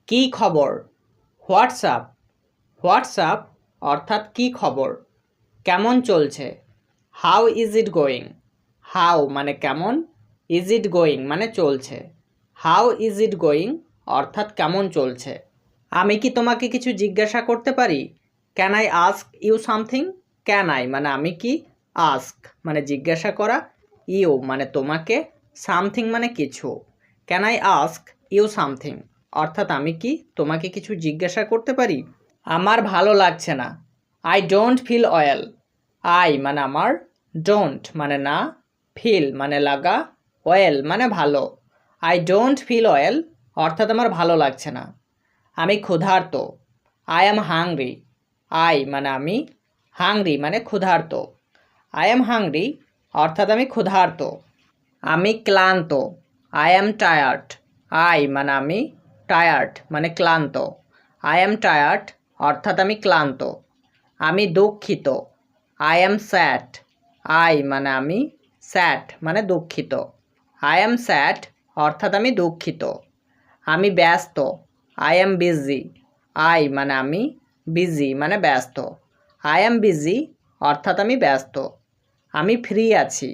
কি খবর? WhatsApp. WhatsApp অর্থাৎ কি খবর। কেমন চলছে? How is it going. How মানে কেমন, ইজ ইট গোয়িং মানে চলছে। হাউ ইজ ইট গোয়িং অর্থাৎ কেমন চলছে। আমি কি তোমাকে কিছু জিজ্ঞাসা করতে পারি? Can I ask you something. Can I মানে আমি কি, আস্ক মানে জিজ্ঞাসা করা, ইউ মানে তোমাকে, সামথিং মানে কিছু। Can I ask you something অর্থাৎ আমি কি তোমাকে কিছু জিজ্ঞাসা করতে পারি? আমার ভালো লাগছে না। I don't feel well. I মানে আমার, ডোন্ট মানে না, ফিল মানে লাগা, ওয়েল মানে ভালো। আই ডোন্ট ফিল ওয়েল অর্থাৎ আমার ভালো লাগছে না। আমি ক্ষুধার্ত। I am hungry. আই মানে আমি, হাংরি মানে ক্ষুধার্ত। আই অ্যাম হাংরি অর্থাৎ আমি ক্ষুধার্ত। আমি ক্লান্ত। I am tired. আই মানে আমি, টায়ার্ড মানে ক্লান্ত। আই অ্যাম টায়ার্ড অর্থাৎ আমি ক্লান্ত। আমি দুঃখিত। I am sad. আই মানে আমি, স্যাড মানে দুঃখিত। আই অ্যাম স্যাড অর্থাৎ আমি দুঃখিত। আমি ব্যস্ত। I am busy. আই মানে আমি, বিজি মানে ব্যস্ত। আই অ্যাম বিজি অর্থাৎ আমি ব্যস্ত। আমি ফ্রি আছি।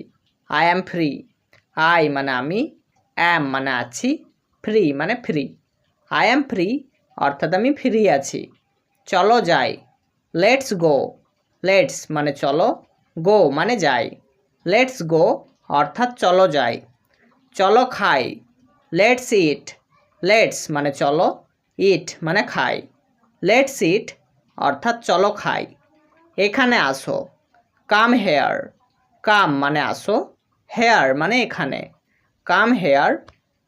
I am free. আই মানে আমি, অ্যাম মানে আছি, ফ্রি মানে ফ্রি। আই অ্যাম ফ্রি অর্থাৎ আমি ফ্রি আছি। চলো যাই। Let's go. লেটস মানে চলো, গো মানে যাই। লেটস গো অর্থাৎ চলো যাই। চলো খাই। Let's eat. লেটস মানে চলো, ইট মানে খাই। লেটস ইট অর্থাৎ চলো খাই। এখানে আসো। Come here. কাম মানে আসো, হেয়ার মানে এখানে। কাম হেয়ার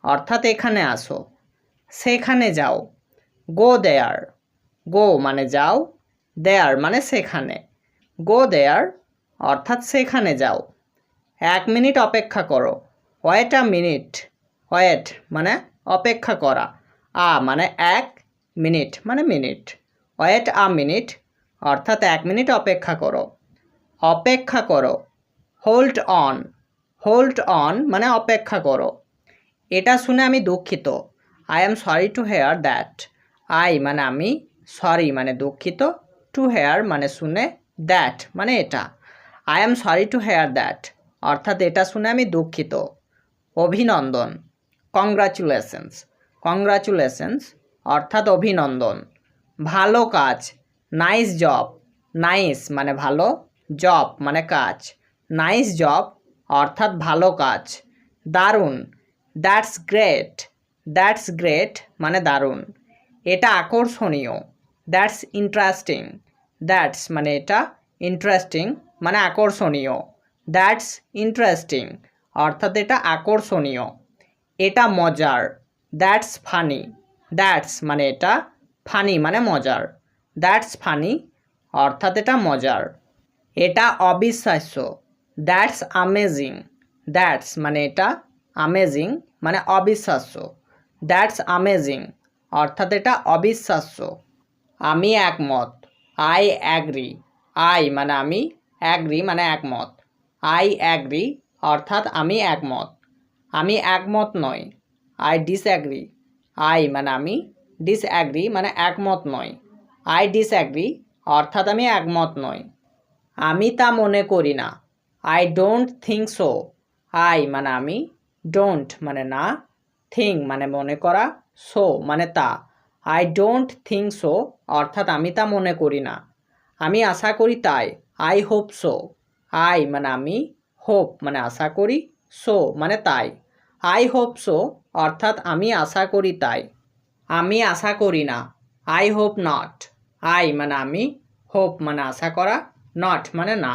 অর্থাৎ এখানে আসো। সেখানে যাও। গো দেয়ার। গো মানে যাও, দেয়ার মানে সেখানে। গো দেয়ার অর্থাৎ সেখানে যাও। 1 মিনিট অপেক্ষা করো। Wait a minute. ওয়েট মানে অপেক্ষা করা, আ মানে 1 মিনিট মানে মিনিট। ওয়েট আ মিনিট অর্থাৎ 1 মিনিট অপেক্ষা করো। অপেক্ষা করো। Hold on. হোল্ড অন মানে অপেক্ষা করো। এটা শুনে আমি দুঃখিত। I am sorry to hear that. I মানে আমি, সরি মানে দুঃখিত, টু হেয়ার মানে শুনে, দ্যাট মানে এটা। I am sorry to hear that অর্থাৎ এটা শুনে আমি দুঃখিত। অভিনন্দন। কংগ্রাচুলেশনস। কংগ্রাচুলেশনস অর্থাৎ অভিনন্দন। ভালো কাজ। Nice job. নাইস মানে ভালো, জব মানে কাজ। নাইস জব অর্থাৎ ভালো কাজ। দারুণ। That's great. দ্যাটস গ্রেট মানে দারুণ। এটা আকর্ষণীয়। That's interesting. দ্যাটস মানে এটা, ইন্টারেস্টিং মানে আকর্ষণীয়। দ্যাটস ইন্টারেস্টিং অর্থাৎ এটা আকর্ষণীয়। এটা মজার। That's funny. দ্যাটস মানে এটা, ফানি মানে মজার। দ্যাটস ফানি অর্থাৎ এটা মজার। এটা অবিশ্বাস্য। That's amazing. দ্যাটস মানে এটা, আমেজিং মানে অবিশ্বাস্য। দ্যাটস আমেজিং অর্থাৎ এটা অবিশ্বাস্য। আমি একমত। I agree. আই মানে আমি, অ্যাগ্রি মানে একমত। আই অ্যাগ্রি অর্থাৎ আমি একমত। আমি একমত নই। I disagree. আই মানে আমি, ডিসঅ্যাগ্রি মানে একমত নয়। আই ডিসঅ্যাগ্রি অর্থাৎ আমি একমত নই। আমি তা মনে করি না। I don't think so. I মানে আমি, ডোন্ট মানে না, থিঙ্ক মানে মনে করা, সো মানে তা। আই ডোন্ট থিঙ্ক সো অর্থাৎ আমি তা মনে করি না। আমি আশা করি তাই। I hope so. আই মানে আমি, হোপ মানে আশা করি, সো মানে তাই। আই হোপ সো অর্থাৎ আমি আশা করি তাই। আমি আশা করি না। I hope not. আই মানে আমি, হোপ মানে আশা করা, নট মানে না।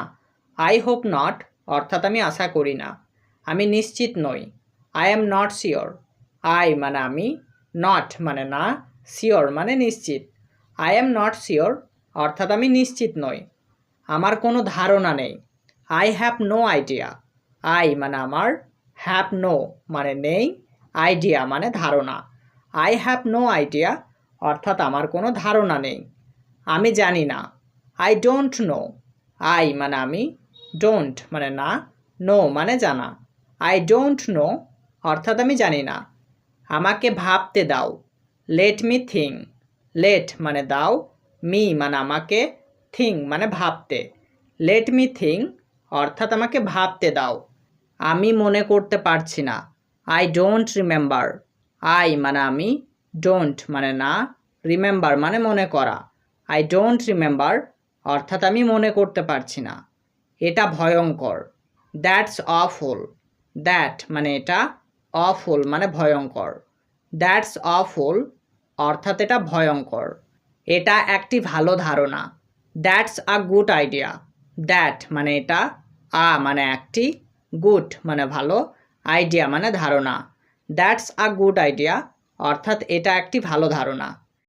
আই হোপ নট অর্থাৎ আমি আশা করি না। আমি নিশ্চিত নই। I am not sure. I মানে আমি, নট মানে না, শিওর মানে নিশ্চিত। আই এম নট শিওর অর্থাৎ আমি নিশ্চিত নই। আমার কোনো ধারণা নেই। I have no idea. I মানে আমার, হ্যাভ নো মানে নেই, আইডিয়া মানে ধারণা। আই হ্যাভ নো আইডিয়া অর্থাৎ আমার কোনো ধারণা নেই। আমি জানি না। I don't know. আই মানে আমি, ডোন্ট মানে না, নো মানে জানা। আই ডোন্ট নো অর্থাৎ আমি জানি না। আমাকে ভাবতে দাও। Let me think. লেট মানে দাও, মি মানে আমাকে, থিঙ্ক মানে ভাবতে। লেট মি থিঙ্ক অর্থাৎ আমাকে ভাবতে দাও। আমি মনে করতে পারছি না। I don't remember. আই মানে আমি, ডোন্ট মানে না, রিমেম্বার মানে মনে করা। আই ডোন্ট রিমেম্বার অর্থাৎ আমি মনে করতে পারছি না। এটা ভয়ঙ্কর। That's awful. দ্যাট মানে এটা, অফুল মানে ভয়ঙ্কর। দ্যাটস অফুল অর্থাৎ এটা ভয়ঙ্কর। এটা একটি ভালো ধারণা। That's a good idea. That মানে এটা, আ মানে একটি, গুড মানে ভালো, আইডিয়া মানে ধারণা। দ্যাটস আ গুড আইডিয়া অর্থাৎ এটা একটি ভালো ধারণা।